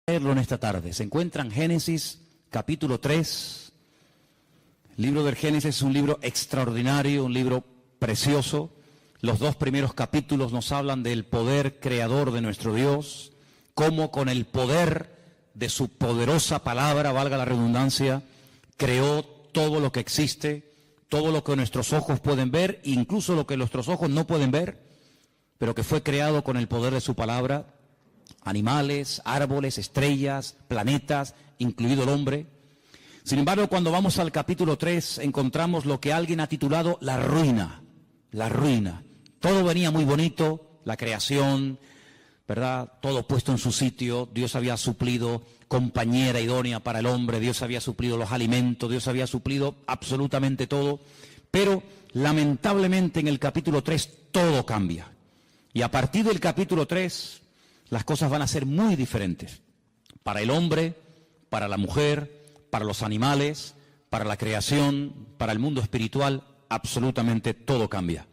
Leerlo en esta tarde. Se encuentra en Génesis capítulo 3. El libro del Génesis es un libro extraordinario, un libro precioso. Los dos primeros capítulos nos hablan del poder creador de nuestro Dios, cómo con el poder de su poderosa palabra, valga la redundancia, creó todo lo que existe, todo lo que nuestros ojos pueden ver, incluso lo que nuestros ojos no pueden ver, pero que fue creado con el poder de su palabra. Animales, árboles, estrellas, planetas, incluido el hombre. Sin embargo, cuando vamos al capítulo 3, encontramos lo que alguien ha titulado la ruina. La ruina. Todo venía muy bonito, la creación, ¿verdad? Todo puesto en su sitio. Dios había suplido compañera idónea para el hombre, Dios había suplido los alimentos, Dios había suplido absolutamente todo. Pero, lamentablemente, en el capítulo 3 todo cambia. Y a partir del capítulo 3... las cosas van a ser muy diferentes para el hombre, para la mujer, para los animales, para la creación, para el mundo espiritual, absolutamente todo cambia.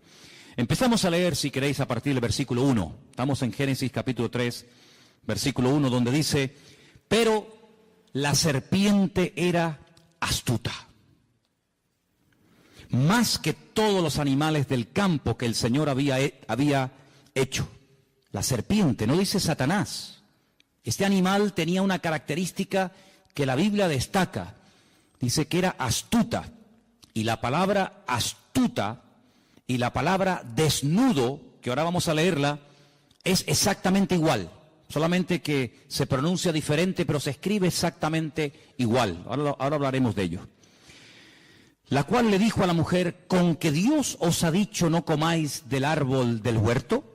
Empezamos a leer, si queréis, a partir del versículo 1. Estamos en Génesis capítulo 3, versículo 1, donde dice: pero la serpiente era astuta, más que todos los animales del campo que el Señor había hecho. La serpiente, no dice Satanás. Este animal tenía una característica que la Biblia destaca. Dice que era astuta. Y la palabra astuta y la palabra desnudo, que ahora vamos a leerla, es exactamente igual. Solamente que se pronuncia diferente, pero se escribe exactamente igual. Ahora hablaremos de ello. La cual le dijo a la mujer: ¿con que Dios os ha dicho no comáis del árbol del huerto?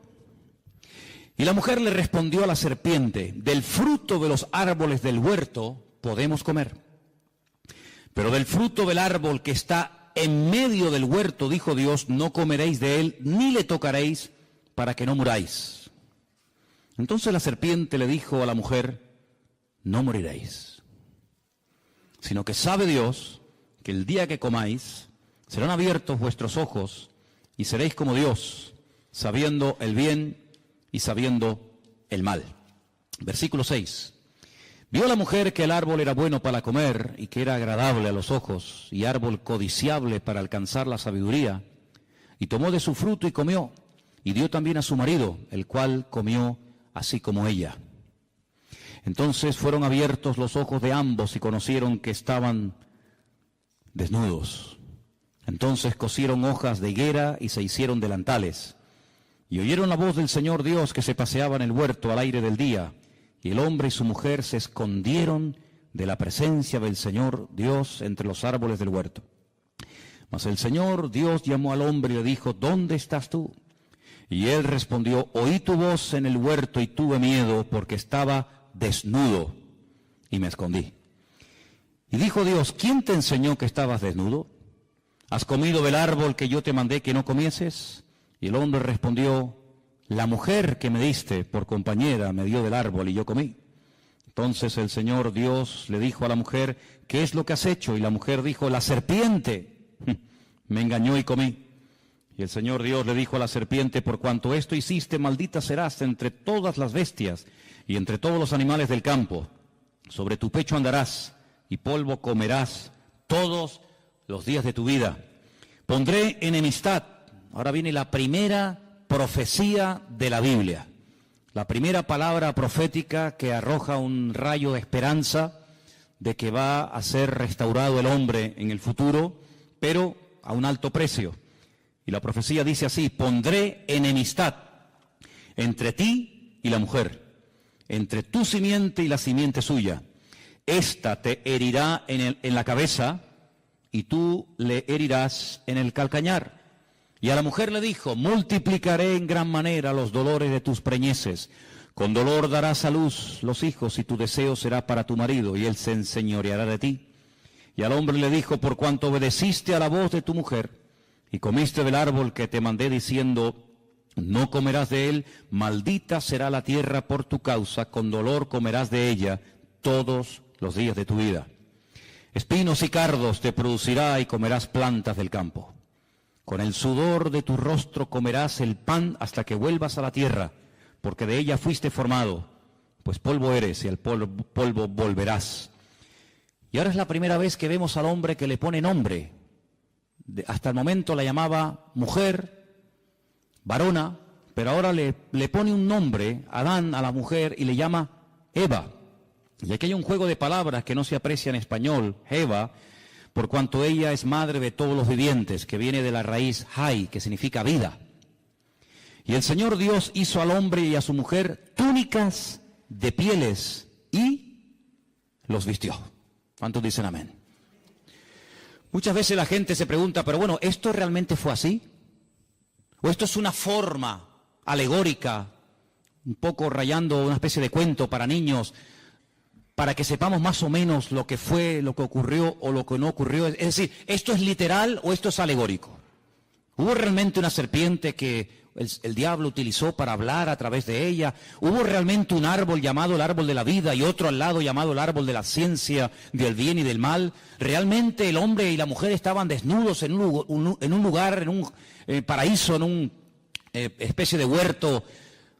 Y la mujer le respondió a la serpiente: del fruto de los árboles del huerto podemos comer, pero del fruto del árbol que está en medio del huerto, dijo Dios, no comeréis de él, ni le tocaréis, para que no muráis. Entonces la serpiente le dijo a la mujer: no moriréis, sino que sabe Dios que el día que comáis serán abiertos vuestros ojos y seréis como Dios, sabiendo el bien y sabiendo el mal. Versículo 6. Vio la mujer que el árbol era bueno para comer y que era agradable a los ojos y árbol codiciable para alcanzar la sabiduría, y tomó de su fruto y comió, y dio también a su marido, el cual comió así como ella. Entonces fueron abiertos los ojos de ambos y conocieron que estaban desnudos. Entonces cosieron hojas de higuera y se hicieron delantales. Y oyeron la voz del Señor Dios que se paseaba en el huerto al aire del día, y el hombre y su mujer se escondieron de la presencia del Señor Dios entre los árboles del huerto. Mas el Señor Dios llamó al hombre y le dijo: ¿dónde estás tú? Y él respondió: oí tu voz en el huerto y tuve miedo porque estaba desnudo y me escondí. Y dijo Dios: ¿quién te enseñó que estabas desnudo? ¿Has comido del árbol que yo te mandé que no comieses? Y el hombre respondió: la mujer que me diste por compañera me dio del árbol y yo comí. Entonces el Señor Dios le dijo a la mujer: ¿qué es lo que has hecho? Y la mujer dijo: la serpiente me engañó y comí. Y el Señor Dios le dijo a la serpiente: por cuanto esto hiciste, maldita serás entre todas las bestias y entre todos los animales del campo. Sobre tu pecho andarás y polvo comerás todos los días de tu vida. Pondré enemistad. Ahora viene la primera profecía de la Biblia, la primera palabra profética que arroja un rayo de esperanza de que va a ser restaurado el hombre en el futuro, pero a un alto precio. Y la profecía dice así: pondré enemistad entre ti y la mujer, entre tu simiente y la simiente suya. Esta te herirá en la cabeza y tú le herirás en el calcañar. Y a la mujer le dijo: multiplicaré en gran manera los dolores de tus preñeces. Con dolor darás a luz los hijos y tu deseo será para tu marido y él se enseñoreará de ti. Y al hombre le dijo: por cuanto obedeciste a la voz de tu mujer y comiste del árbol que te mandé diciendo: no comerás de él, maldita será la tierra por tu causa, con dolor comerás de ella todos los días de tu vida. Espinos y cardos te producirá y comerás plantas del campo. Con el sudor de tu rostro comerás el pan hasta que vuelvas a la tierra, porque de ella fuiste formado, pues polvo eres y al polvo volverás. Y ahora es la primera vez que vemos al hombre que le pone nombre. Hasta el momento la llamaba mujer, varona, pero ahora le pone un nombre, Adán, a la mujer, y le llama Eva. Y aquí hay un juego de palabras que no se aprecia en español, Eva, por cuanto ella es madre de todos los vivientes, que viene de la raíz Hai, que significa vida. Y el Señor Dios hizo al hombre y a su mujer túnicas de pieles y los vistió. ¿Cuántos dicen amén? Muchas veces la gente se pregunta, pero bueno, ¿esto realmente fue así? ¿O esto es una forma alegórica, un poco rayando una especie de cuento para niños, para que sepamos más o menos lo que fue, lo que ocurrió o lo que no ocurrió? Es decir, ¿esto es literal o esto es alegórico? ¿Hubo realmente una serpiente que el diablo utilizó para hablar a través de ella? ¿Hubo realmente un árbol llamado el árbol de la vida y otro al lado llamado el árbol de la ciencia del bien y del mal? ¿Realmente el hombre y la mujer estaban desnudos en un lugar, en un paraíso, en una especie de huerto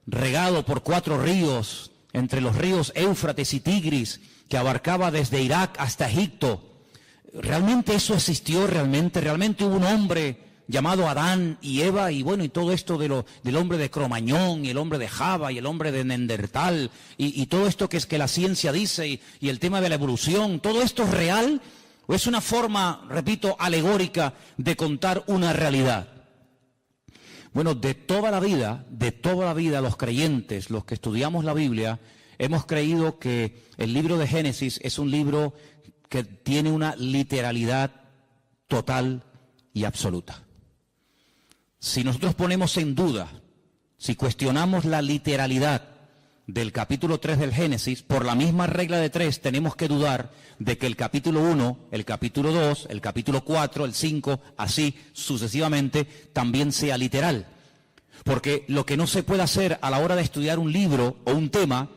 regado por 4 ríos, entre los ríos Éufrates y Tigris, que abarcaba desde Irak hasta Egipto? ¿Realmente eso existió? ¿Realmente hubo un hombre llamado Adán y Eva, y bueno, y todo esto del hombre de Cromañón, y el hombre de Java, y el hombre de Neandertal, y todo esto que es que la ciencia dice, y el tema de la evolución? ¿Todo esto es real o es una forma, repito, alegórica de contar una realidad? Bueno, de toda la vida, los creyentes, los que estudiamos la Biblia, hemos creído que el libro de Génesis es un libro que tiene una literalidad total y absoluta. Si nosotros ponemos en duda, si cuestionamos la literalidad del capítulo 3 del Génesis, por la misma regla de 3 tenemos que dudar de que el capítulo 1, el capítulo 2, el capítulo 4, el 5, así sucesivamente, también sea literal. Porque lo que no se puede hacer a la hora de estudiar un libro o un tema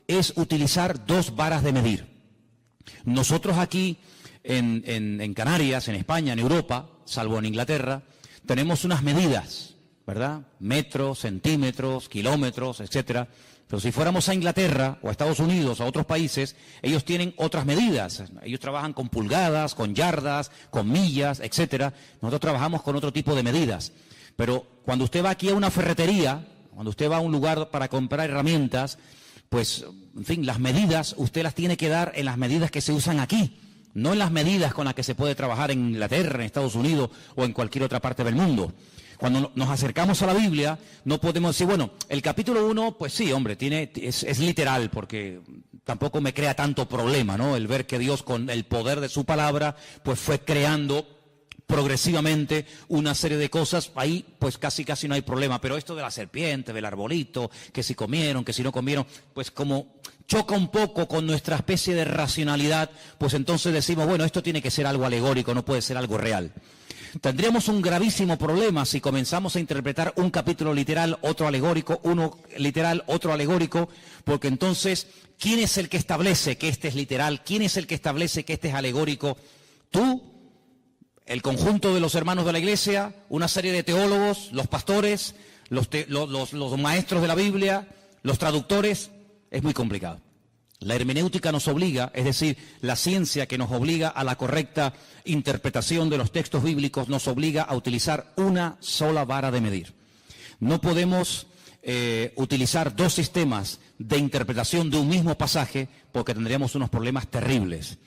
es utilizar 2 varas de medir. Nosotros aquí en Canarias, en España, en Europa, salvo en Inglaterra, tenemos unas medidas, ¿verdad? Metros, centímetros, kilómetros, etcétera. Pero si fuéramos a Inglaterra o a Estados Unidos o a otros países, ellos tienen otras medidas. Ellos trabajan con pulgadas, con yardas, con millas, etcétera. Nosotros trabajamos con otro tipo de medidas. Pero cuando usted va aquí a una ferretería, cuando usted va a un lugar para comprar herramientas, pues, en fin, las medidas usted las tiene que dar en las medidas que se usan aquí, no en las medidas con las que se puede trabajar en Inglaterra, en Estados Unidos o en cualquier otra parte del mundo. Cuando nos acercamos a la Biblia, no podemos decir, bueno, el capítulo 1, pues sí, hombre, es literal, porque tampoco me crea tanto problema, ¿no? El ver que Dios, con el poder de su palabra, pues fue creando progresivamente una serie de cosas. Ahí pues casi no hay problema, pero esto de la serpiente, del arbolito, que si comieron, que si no comieron, pues como choca un poco con nuestra especie de racionalidad, pues entonces decimos, bueno, esto tiene que ser algo alegórico, no puede ser algo real. Tendríamos un gravísimo problema si comenzamos a interpretar un capítulo literal, otro alegórico, uno literal, otro alegórico, porque entonces, ¿quién es el que establece que este es literal? ¿Quién es el que establece que este es alegórico? ¿Tú? ¿El conjunto de los hermanos de la iglesia? ¿Una serie de teólogos? ¿Los pastores? ¿Los maestros de la Biblia? ¿Los traductores? Es muy complicado. La hermenéutica nos obliga, es decir, la ciencia que nos obliga a la correcta interpretación de los textos bíblicos, nos obliga a utilizar una sola vara de medir. No podemos utilizar 2 sistemas de interpretación de un mismo pasaje, porque tendríamos unos problemas terribles.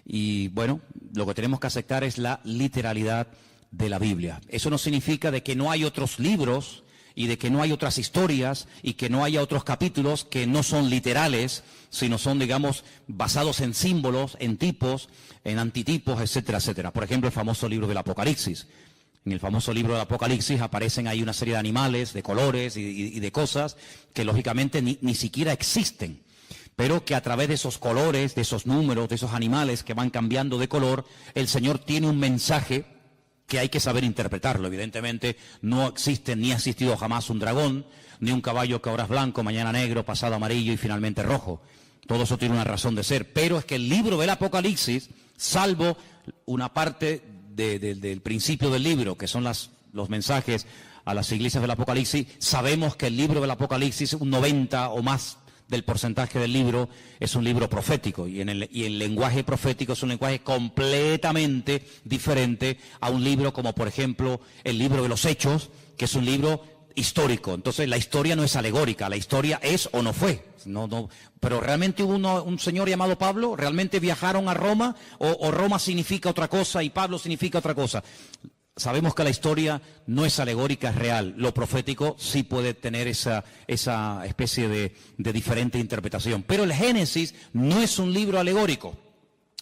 Y bueno, lo que tenemos que aceptar es la literalidad de la Biblia. Eso no significa de que no hay otros libros y de que no hay otras historias y que no haya otros capítulos que no son literales, sino son, digamos, basados en símbolos, en tipos, en antitipos, etcétera, etcétera. Por ejemplo, el famoso libro del Apocalipsis. En el famoso libro del Apocalipsis aparecen ahí una serie de animales, de colores y de cosas que lógicamente ni siquiera existen, pero que a través de esos colores, de esos números, de esos animales que van cambiando de color, el Señor tiene un mensaje que hay que saber interpretarlo. Evidentemente no existe ni ha existido jamás un dragón, ni un caballo que ahora es blanco, mañana negro, pasado amarillo y finalmente rojo. Todo eso tiene una razón de ser, pero es que el libro del Apocalipsis, salvo una parte del principio del libro, que son los mensajes a las iglesias del Apocalipsis, sabemos que el libro del Apocalipsis, un 90 o más del porcentaje del libro es un libro profético, y el lenguaje profético es un lenguaje completamente diferente a un libro como, por ejemplo, el libro de los Hechos, que es un libro histórico. Entonces la historia no es alegórica, la historia es o no fue. Pero realmente hubo un señor llamado Pablo, realmente viajaron a Roma, o Roma significa otra cosa y Pablo significa otra cosa. Sabemos que la historia no es alegórica, es real. Lo profético sí puede tener esa especie de diferente interpretación. Pero el Génesis no es un libro alegórico.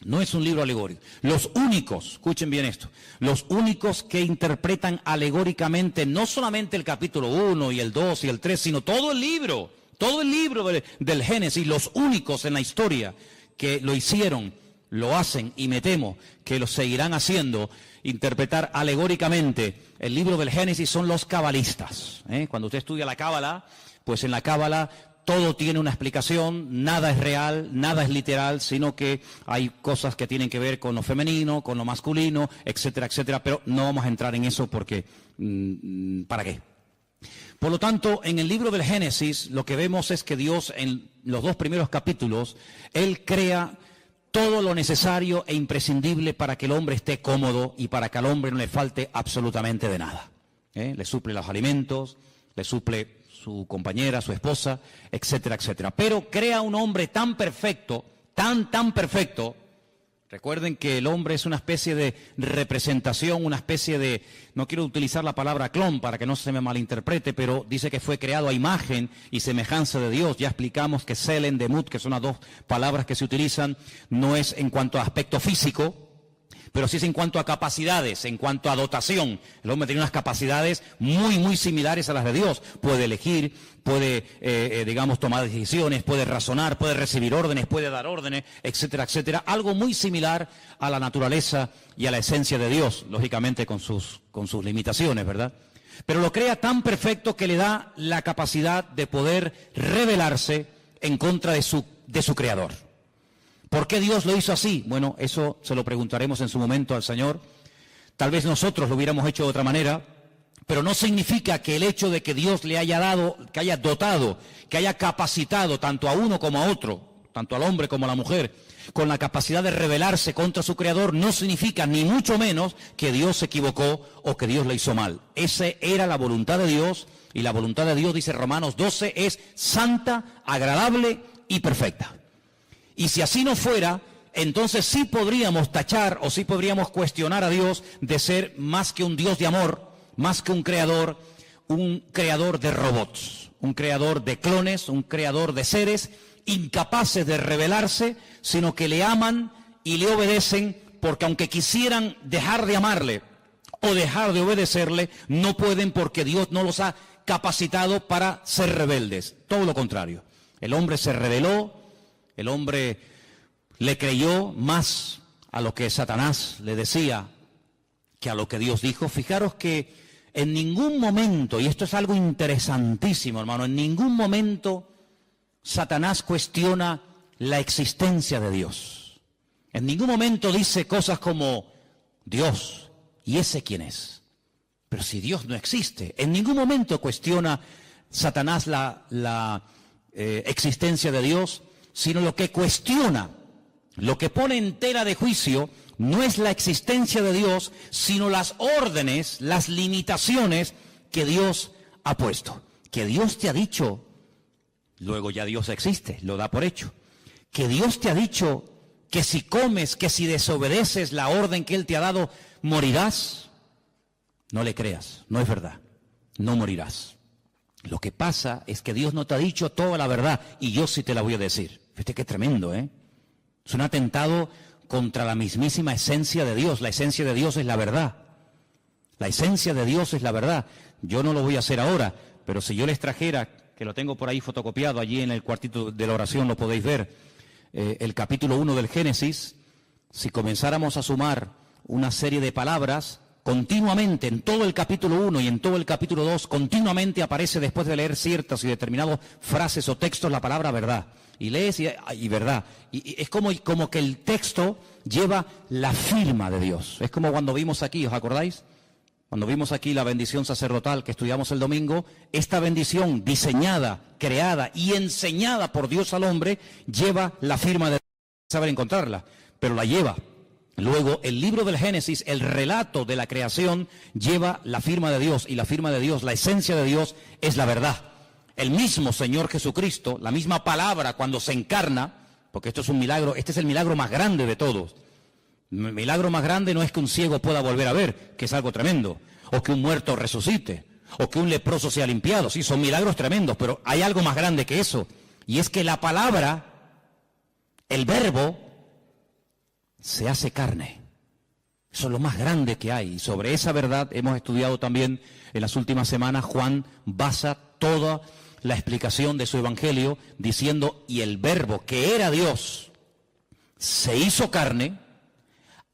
No es un libro alegórico. Los únicos, escuchen bien esto, los únicos que interpretan alegóricamente no solamente el capítulo 1 y el 2 y el 3, sino todo el libro del Génesis, los únicos en la historia que lo hicieron, lo hacen y me temo que lo seguirán haciendo, interpretar alegóricamente el libro del Génesis, son los cabalistas. Cuando usted estudia la Cábala, pues en la Cábala todo tiene una explicación, nada es real, nada es literal, sino que hay cosas que tienen que ver con lo femenino, con lo masculino, etcétera, etcétera, pero no vamos a entrar en eso porque, ¿para qué? Por lo tanto, en el libro del Génesis lo que vemos es que Dios en los 2 primeros capítulos, Él crea todo lo necesario e imprescindible para que el hombre esté cómodo y para que al hombre no le falte absolutamente de nada. Le suple los alimentos, le suple su compañera, su esposa, etcétera, etcétera. Pero crea un hombre tan perfecto, tan perfecto. Recuerden que el hombre es una especie de representación, una especie de, no quiero utilizar la palabra clon para que no se me malinterprete, pero dice que fue creado a imagen y semejanza de Dios. Ya explicamos que Selen, Demut, que son las 2 palabras que se utilizan, no es en cuanto a aspecto físico, pero sí es en cuanto a capacidades, en cuanto a dotación. El hombre tiene unas capacidades muy similares a las de Dios. Puede elegir, puede, tomar decisiones, puede razonar, puede recibir órdenes, puede dar órdenes, etcétera, etcétera. Algo muy similar a la naturaleza y a la esencia de Dios, lógicamente con sus limitaciones, ¿verdad? Pero lo crea tan perfecto que le da la capacidad de poder rebelarse en contra de su Creador. ¿Por qué Dios lo hizo así? Bueno, eso se lo preguntaremos en su momento al Señor. Tal vez nosotros lo hubiéramos hecho de otra manera, pero no significa que el hecho de que Dios le haya dado, que haya dotado, que haya capacitado tanto a uno como a otro, tanto al hombre como a la mujer, con la capacidad de rebelarse contra su Creador, no significa ni mucho menos que Dios se equivocó o que Dios le hizo mal. Esa era la voluntad de Dios, y la voluntad de Dios, dice Romanos 12, es santa, agradable y perfecta. Y si así no fuera, entonces sí podríamos tachar o sí podríamos cuestionar a Dios de ser más que un Dios de amor, más que un creador de robots, un creador de clones, un creador de seres incapaces de rebelarse, sino que le aman y le obedecen, porque aunque quisieran dejar de amarle o dejar de obedecerle, no pueden porque Dios no los ha capacitado para ser rebeldes. Todo lo contrario. El hombre se rebeló. El hombre le creyó más a lo que Satanás le decía que a lo que Dios dijo. Fijaros que en ningún momento, y esto es algo interesantísimo, hermano, en ningún momento Satanás cuestiona la existencia de Dios. En ningún momento dice cosas como Dios, ¿y ese quién es? Pero si Dios no existe, en ningún momento cuestiona Satanás la existencia de Dios, sino lo que cuestiona, lo que pone en tela de juicio, no es la existencia de Dios, sino las órdenes, las limitaciones que Dios ha puesto. Que Dios te ha dicho, luego ya Dios existe, lo da por hecho. Que Dios te ha dicho que si comes, que si desobedeces la orden que Él te ha dado, morirás. No le creas, no es verdad, no morirás. Lo que pasa es que Dios no te ha dicho toda la verdad, y yo sí te la voy a decir. Fíjate qué tremendo, ¿eh? Es un atentado contra la mismísima esencia de Dios. La esencia de Dios es la verdad. La esencia de Dios es la verdad. Yo no lo voy a hacer ahora, pero si yo les trajera, que lo tengo por ahí fotocopiado, allí en el cuartito de la oración lo podéis ver, el capítulo 1 del Génesis, si comenzáramos a sumar una serie de palabras, continuamente, en todo el capítulo 1 y en todo el capítulo 2, continuamente aparece, después de leer ciertas y determinadas frases o textos, la palabra verdad. Y lees y verdad. Y es como que el texto lleva la firma de Dios. Es como cuando vimos aquí, ¿os acordáis? Cuando vimos aquí la bendición sacerdotal que estudiamos el domingo, esta bendición diseñada, creada y enseñada por Dios al hombre, lleva la firma de Dios. Saber encontrarla, pero la lleva. Luego, el libro del Génesis, el relato de la creación, lleva la firma de Dios, y la firma de Dios, la esencia de Dios, es la verdad. El mismo Señor Jesucristo, la misma palabra cuando se encarna, porque esto es un milagro, este es el milagro más grande de todos. El milagro más grande no es que un ciego pueda volver a ver, que es algo tremendo, o que un muerto resucite, o que un leproso sea limpiado. Sí, son milagros tremendos, pero hay algo más grande que eso, y es que la palabra, el verbo, se hace carne. Eso es lo más grande que hay. Y sobre esa verdad hemos estudiado también en las últimas semanas. Juan basa toda la explicación de su evangelio diciendo, y el verbo que era Dios se hizo carne,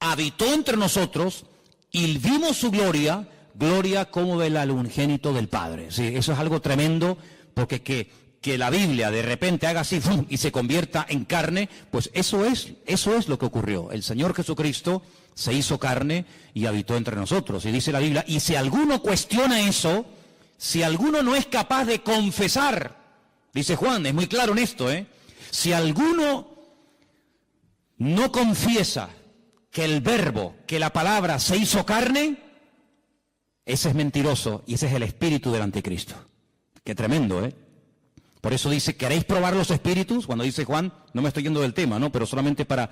habitó entre nosotros y vimos su gloria, gloria como del unigénito del Padre. Sí, eso es algo tremendo, porque que la Biblia de repente haga así y se convierta en carne, pues eso es lo que ocurrió. El Señor Jesucristo se hizo carne y habitó entre nosotros. Y dice la Biblia, y si alguno cuestiona eso, si alguno no es capaz de confesar, dice Juan, es muy claro en esto, si alguno no confiesa que el verbo, que la palabra se hizo carne, ese es mentiroso y ese es el espíritu del anticristo. Qué tremendo, Por eso dice, ¿queréis probar los espíritus? Cuando dice Juan, no me estoy yendo del tema, ¿no? Pero solamente para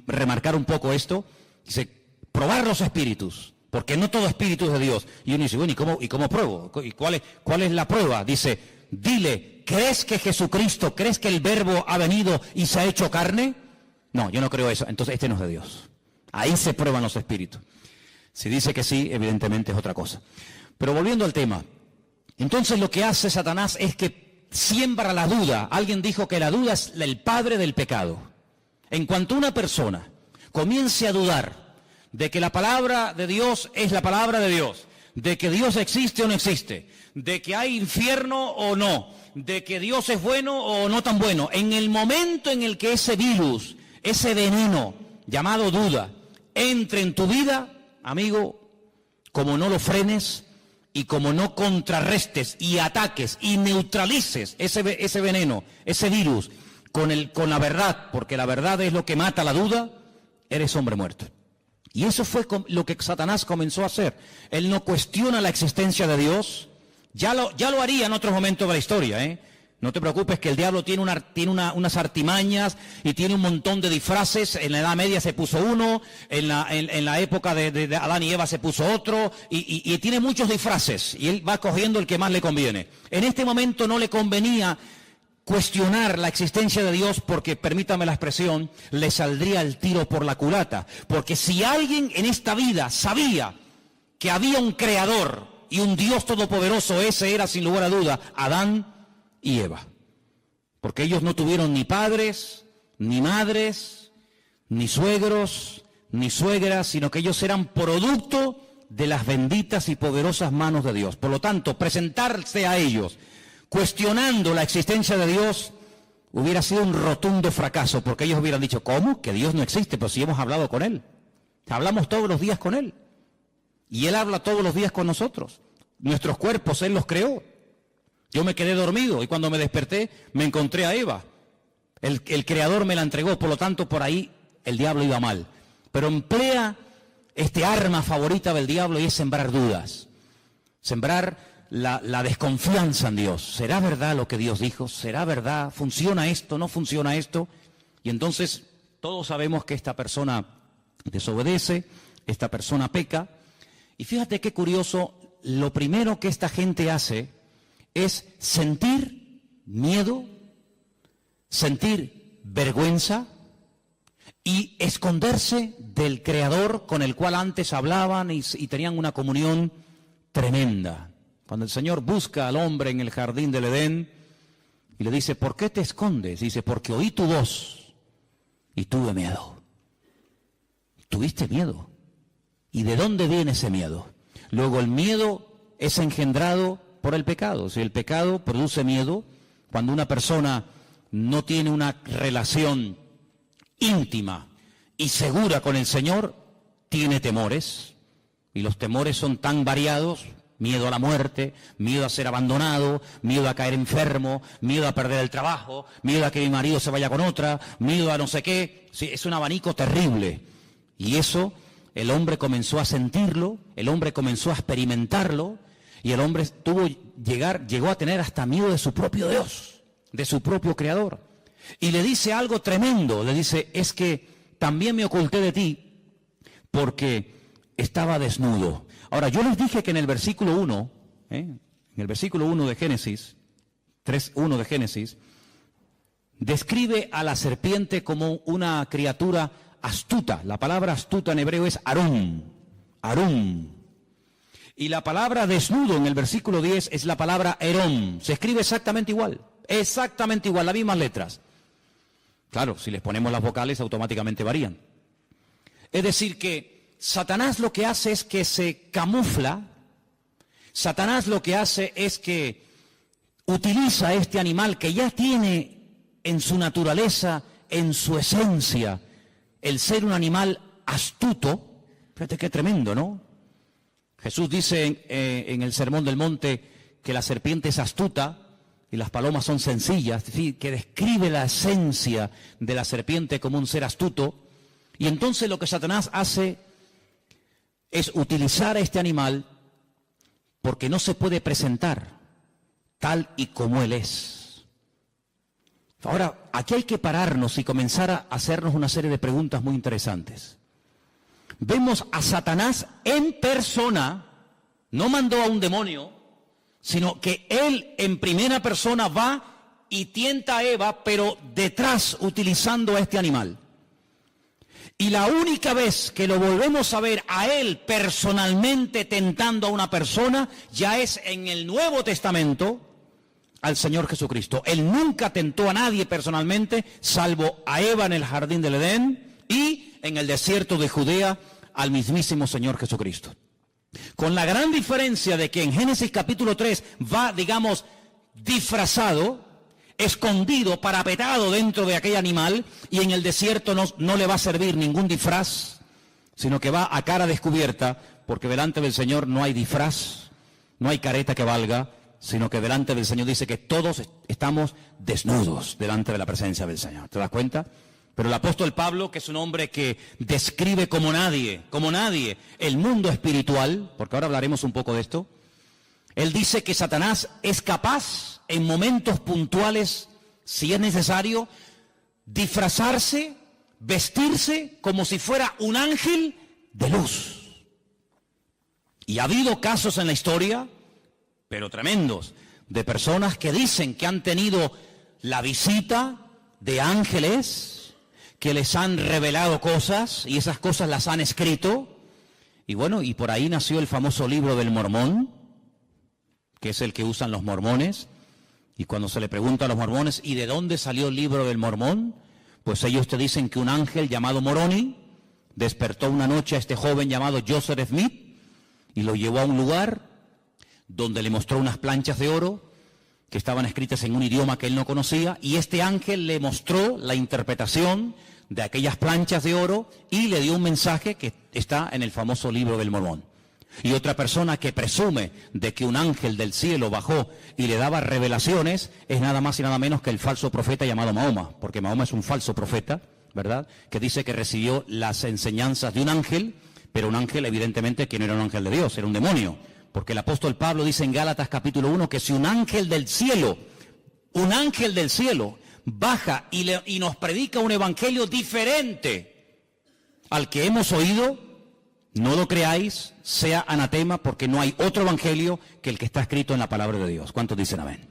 remarcar un poco esto, dice, probar los espíritus, porque no todo espíritu es de Dios. Y uno dice, bueno, ¿y cómo pruebo? ¿Y cuál es la prueba? Dice, dile, ¿crees que Jesucristo, crees que el verbo ha venido y se ha hecho carne? No, yo no creo eso. Entonces este no es de Dios. Ahí se prueban los espíritus. Si dice que sí, evidentemente es otra cosa. Pero volviendo al tema, entonces lo que hace Satanás es que siembra la duda. Alguien dijo que la duda es el padre del pecado. En cuanto una persona comience a dudar de que la palabra de Dios es la palabra de Dios, de que Dios existe o no existe, de que hay infierno o no, de que Dios es bueno o no tan bueno, en el momento en el que ese virus, ese veneno llamado duda, entre en tu vida, amigo, como no lo frenes, y como no contrarrestes y ataques y neutralices ese veneno, ese virus, con la verdad, porque la verdad es lo que mata la duda, eres hombre muerto. Y eso fue lo que Satanás comenzó a hacer. Él no cuestiona la existencia de Dios, ya lo haría en otros momentos de la historia, No te preocupes que el diablo tiene unas artimañas y tiene un montón de disfraces. En la Edad Media se puso uno, en la época de Adán y Eva se puso otro, y tiene muchos disfraces, y él va cogiendo el que más le conviene. En este momento no le convenía cuestionar la existencia de Dios porque, permítame la expresión, le saldría el tiro por la culata. Porque si alguien en esta vida sabía que había un creador y un Dios todopoderoso, ese era sin lugar a duda Adán y Eva, porque ellos no tuvieron ni padres, ni madres, ni suegros, ni suegras, sino que ellos eran producto de las benditas y poderosas manos de Dios. Por lo tanto, presentarse a ellos cuestionando la existencia de Dios hubiera sido un rotundo fracaso, porque ellos hubieran dicho, ¿cómo? Que Dios no existe, pero si hemos hablado con Él, hablamos todos los días con Él, y Él habla todos los días con nosotros. Nuestros cuerpos Él los creó. Yo me quedé dormido y cuando me desperté me encontré a Eva. El Creador me la entregó, por lo tanto por ahí el diablo iba mal. Pero emplea este arma favorita del diablo y es sembrar dudas. Sembrar la desconfianza en Dios. ¿Será verdad lo que Dios dijo? ¿Será verdad? ¿Funciona esto? ¿No funciona esto? Y entonces todos sabemos que esta persona desobedece, esta persona peca. Y fíjate qué curioso, lo primero que esta gente hace es sentir miedo, sentir vergüenza y esconderse del Creador con el cual antes hablaban y tenían una comunión tremenda. Cuando el Señor busca al hombre en el jardín del Edén y le dice, ¿por qué te escondes? Dice, porque oí tu voz y tuve miedo. Tuviste miedo. ¿Y de dónde viene ese miedo? Luego el miedo es engendrado por el pecado. Si el pecado produce miedo, cuando una persona no tiene una relación íntima y segura con el Señor, tiene temores. Y los temores son tan variados: miedo a la muerte, miedo a ser abandonado, miedo a caer enfermo, miedo a perder el trabajo, miedo a que mi marido se vaya con otra, miedo a no sé qué. Sí, es un abanico terrible. Y eso el hombre comenzó a sentirlo, el hombre comenzó a experimentarlo, y el hombre llegó a tener hasta miedo de su propio Dios, de su propio Creador. Y le dice algo tremendo, le dice: es que también me oculté de ti porque estaba desnudo. Ahora, yo les dije que en el versículo 1, en el versículo 1 de Génesis, 3:1 de Génesis, describe a la serpiente como una criatura astuta. La palabra astuta en hebreo es arum, arum. Y la palabra desnudo en el versículo 10 es la palabra herón. Se escribe exactamente igual, las mismas letras. Claro, si les ponemos las vocales automáticamente varían. Es decir que Satanás lo que hace es que se camufla. Satanás lo que hace es que utiliza este animal que ya tiene en su naturaleza, en su esencia, el ser un animal astuto. Fíjate qué tremendo, ¿no? Jesús dice en el Sermón del Monte que la serpiente es astuta y las palomas son sencillas, es decir, que describe la esencia de la serpiente como un ser astuto. Y entonces lo que Satanás hace es utilizar a este animal porque no se puede presentar tal y como él es. Ahora, aquí hay que pararnos y comenzar a hacernos una serie de preguntas muy interesantes. Vemos a Satanás en persona, no mandó a un demonio, sino que él en primera persona va y tienta a Eva, pero detrás utilizando a este animal. Y la única vez que lo volvemos a ver a él personalmente tentando a una persona, ya es en el Nuevo Testamento al Señor Jesucristo. Él nunca tentó a nadie personalmente, salvo a Eva en el jardín del Edén y en el desierto de Judea al mismísimo Señor Jesucristo. Con la gran diferencia de que en Génesis capítulo 3 va, digamos, disfrazado, escondido, parapetado dentro de aquel animal, y en el desierto no le va a servir ningún disfraz, sino que va a cara descubierta, porque delante del Señor no hay disfraz, no hay careta que valga, sino que delante del Señor dice que todos estamos desnudos delante de la presencia del Señor. ¿Te das cuenta? Pero el apóstol Pablo, que es un hombre que describe como nadie, el mundo espiritual, porque ahora hablaremos un poco de esto, él dice que Satanás es capaz, en momentos puntuales, si es necesario, disfrazarse, vestirse como si fuera un ángel de luz. Y ha habido casos en la historia, pero tremendos, de personas que dicen que han tenido la visita de ángeles, que les han revelado cosas, y esas cosas las han escrito. Y bueno, y por ahí nació el famoso libro del Mormón, que es el que usan los mormones. Y cuando se le pregunta a los mormones, ¿y de dónde salió el libro del Mormón? Pues ellos te dicen que un ángel llamado Moroni despertó una noche a este joven llamado Joseph Smith y lo llevó a un lugar donde le mostró unas planchas de oro que estaban escritas en un idioma que él no conocía, y este ángel le mostró la interpretación de aquellas planchas de oro y le dio un mensaje que está en el famoso libro del Mormón. Y otra persona que presume de que un ángel del cielo bajó y le daba revelaciones es nada más y nada menos que el falso profeta llamado Mahoma, porque Mahoma es un falso profeta, ¿verdad?, que dice que recibió las enseñanzas de un ángel, pero un ángel evidentemente que no era un ángel de Dios, era un demonio, porque el apóstol Pablo dice en Gálatas capítulo 1 que si un ángel del cielo baja y nos predica un evangelio diferente al que hemos oído, no lo creáis, sea anatema, porque no hay otro evangelio que el que está escrito en la palabra de Dios. ¿Cuántos dicen amén?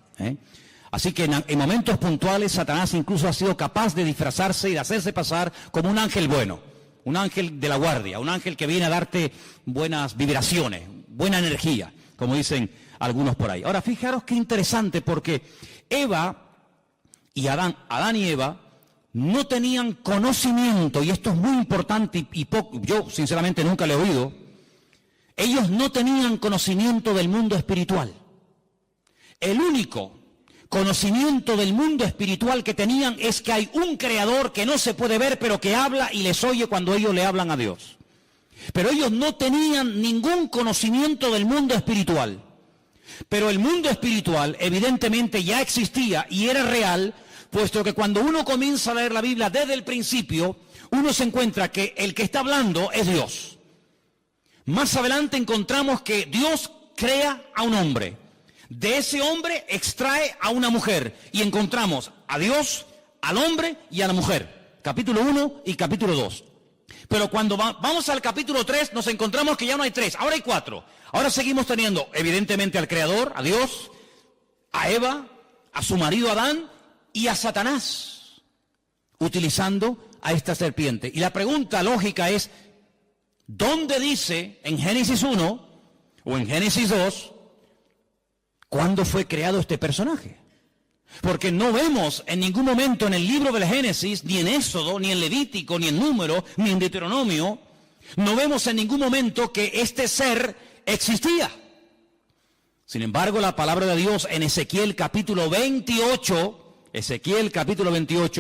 Así que en momentos puntuales Satanás incluso ha sido capaz de disfrazarse y de hacerse pasar como un ángel bueno, un ángel de la guardia, un ángel que viene a darte buenas vibraciones, buena energía, como dicen algunos por ahí. Ahora, fijaros qué interesante, porque Eva y Adán y Eva no tenían conocimiento, y esto es muy importante y yo sinceramente nunca lo he oído. Ellos no tenían conocimiento del mundo espiritual. El único conocimiento del mundo espiritual que tenían es que hay un creador que no se puede ver, pero que habla y les oye cuando ellos le hablan a Dios. Pero ellos no tenían ningún conocimiento del mundo espiritual. Pero el mundo espiritual evidentemente ya existía y era real, puesto que cuando uno comienza a leer la Biblia desde el principio, uno se encuentra que el que está hablando es Dios. Más adelante encontramos que Dios crea a un hombre. De ese hombre extrae a una mujer. Y encontramos a Dios, al hombre y a la mujer. Capítulo 1 y capítulo 2. Pero cuando vamos al capítulo 3 nos encontramos que ya no hay 3, ahora hay 4. Ahora seguimos teniendo evidentemente al Creador, a Dios, a Eva, a su marido Adán y a Satanás, utilizando a esta serpiente. Y la pregunta lógica es, ¿dónde dice en Génesis 1 o en Génesis 2 cuándo fue creado este personaje? Porque no vemos en ningún momento en el libro del Génesis, ni en Éxodo, ni en Levítico, ni en Número, ni en Deuteronomio, no vemos en ningún momento que este ser existía. Sin embargo, la palabra de Dios en Ezequiel capítulo 28,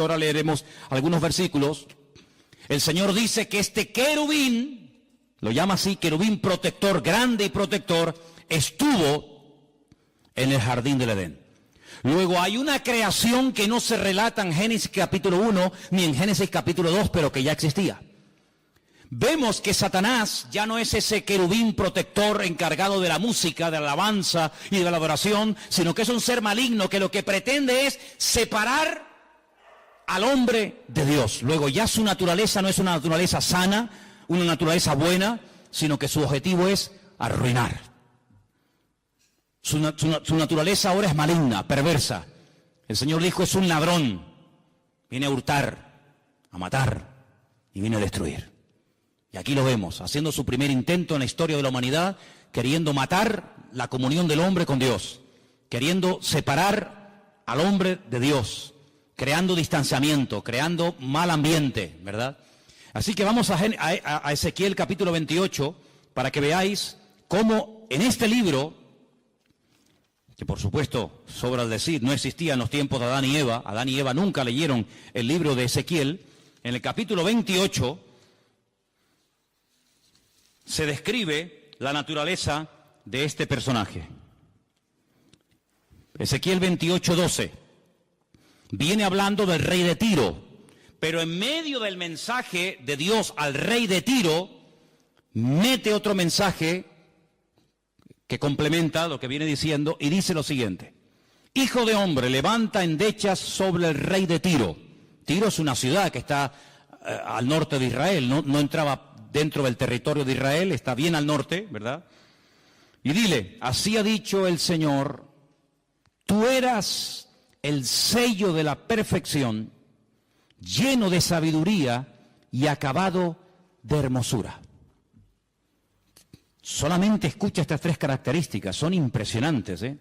ahora leeremos algunos versículos, el Señor dice que este querubín, lo llama así, querubín protector, grande y protector, estuvo en el jardín del Edén. Luego hay una creación que no se relata en Génesis capítulo 1 ni en Génesis capítulo 2, pero que ya existía. Vemos que Satanás ya no es ese querubín protector encargado de la música, de la alabanza y de la adoración, sino que es un ser maligno que lo que pretende es separar al hombre de Dios. Luego ya su naturaleza no es una naturaleza sana, una naturaleza buena, sino que su objetivo es arruinar. Su naturaleza ahora es maligna, perversa. El Señor dijo, es un ladrón. Viene a hurtar, a matar y viene a destruir. Y aquí lo vemos, haciendo su primer intento en la historia de la humanidad, queriendo matar la comunión del hombre con Dios, queriendo separar al hombre de Dios, creando distanciamiento, creando mal ambiente, ¿verdad? Así que vamos a Ezequiel capítulo 28 para que veáis cómo en este libro, que por supuesto, sobra el decir, no existía en los tiempos de Adán y Eva. Adán y Eva nunca leyeron el libro de Ezequiel. En el capítulo 28 se describe la naturaleza de este personaje. Ezequiel 28:12 viene hablando del rey de Tiro, pero en medio del mensaje de Dios al rey de Tiro, mete otro mensaje que complementa lo que viene diciendo, y dice lo siguiente: Hijo de hombre, levanta endechas sobre el rey de Tiro. Tiro es una ciudad que está al norte de Israel, no entraba dentro del territorio de Israel, está bien al norte, ¿verdad? Y dile, así ha dicho el Señor, tú eras el sello de la perfección, lleno de sabiduría y acabado de hermosura. Solamente escucha estas 3 características, son impresionantes, ¿eh?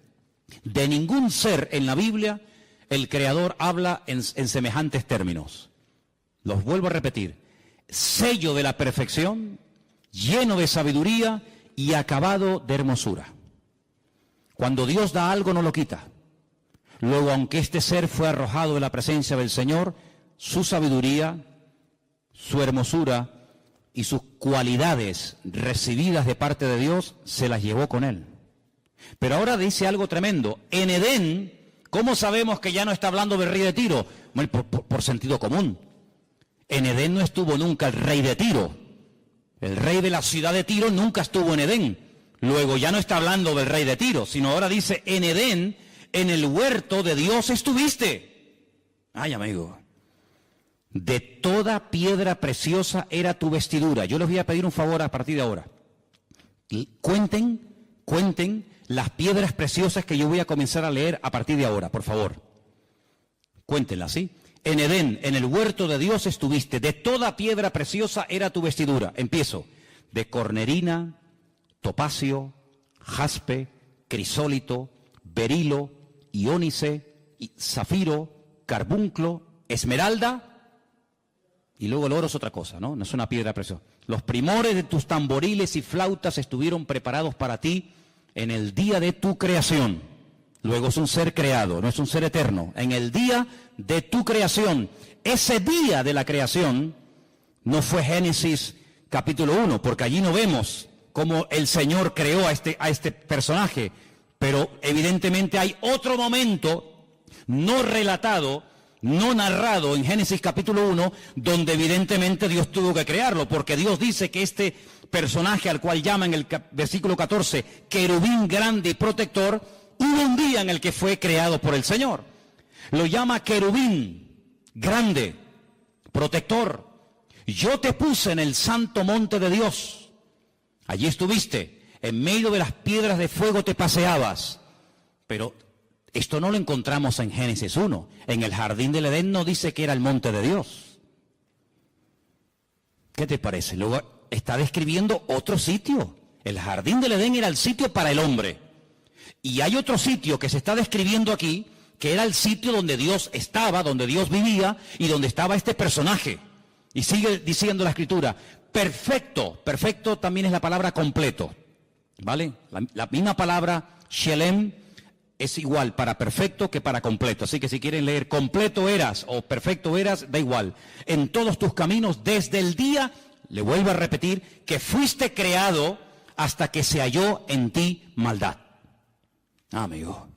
De ningún ser en la Biblia el Creador habla en semejantes términos. Los vuelvo a repetir: sello de la perfección, lleno de sabiduría y acabado de hermosura. Cuando Dios da algo no lo quita. Luego, aunque este ser fue arrojado de la presencia del Señor, su sabiduría, su hermosura y sus cualidades recibidas de parte de Dios, se las llevó con él. Pero ahora dice algo tremendo. En Edén, ¿cómo sabemos que ya no está hablando del rey de Tiro? Bueno, por sentido común. En Edén no estuvo nunca el rey de Tiro. El rey de la ciudad de Tiro nunca estuvo en Edén. Luego ya no está hablando del rey de Tiro, sino ahora dice, en Edén, en el huerto de Dios estuviste. Ay, amigo. De toda piedra preciosa era tu vestidura. Yo les voy a pedir un favor a partir de ahora. Cuenten las piedras preciosas que yo voy a comenzar a leer a partir de ahora, por favor. Cuéntenlas, ¿sí? En Edén, en el huerto de Dios estuviste. De toda piedra preciosa era tu vestidura. Empiezo. De cornerina, topacio, jaspe, crisólito, berilo, iónice, zafiro, carbunclo, esmeralda. Y luego el oro es otra cosa, ¿no? No es una piedra preciosa. Los primores de tus tamboriles y flautas estuvieron preparados para ti en el día de tu creación. Luego es un ser creado, no es un ser eterno. En el día de tu creación. Ese día de la creación no fue Génesis capítulo 1, porque allí no vemos cómo el Señor creó a este personaje, pero evidentemente hay otro momento no relatado, no narrado en Génesis capítulo 1, donde evidentemente Dios tuvo que crearlo, porque Dios dice que este personaje al cual llama en el versículo 14, querubín grande y protector, hubo un día en el que fue creado por el Señor. Lo llama querubín grande, protector. Yo te puse en el santo monte de Dios. Allí estuviste, en medio de las piedras de fuego te paseabas. Pero esto no lo encontramos en Génesis 1. En el jardín del Edén no dice que era el monte de Dios. ¿Qué te parece? Luego está describiendo otro sitio. El jardín del Edén era el sitio para el hombre. Y hay otro sitio que se está describiendo aquí, que era el sitio donde Dios estaba, donde Dios vivía y donde estaba este personaje. Y sigue diciendo la Escritura, perfecto, perfecto también es la palabra completo, ¿vale? La misma palabra, shelem, es igual para perfecto que para completo. Así que si quieren leer completo eras o perfecto eras, da igual. En todos tus caminos, desde el día, le vuelvo a repetir, que fuiste creado hasta que se halló en ti maldad. Amigo,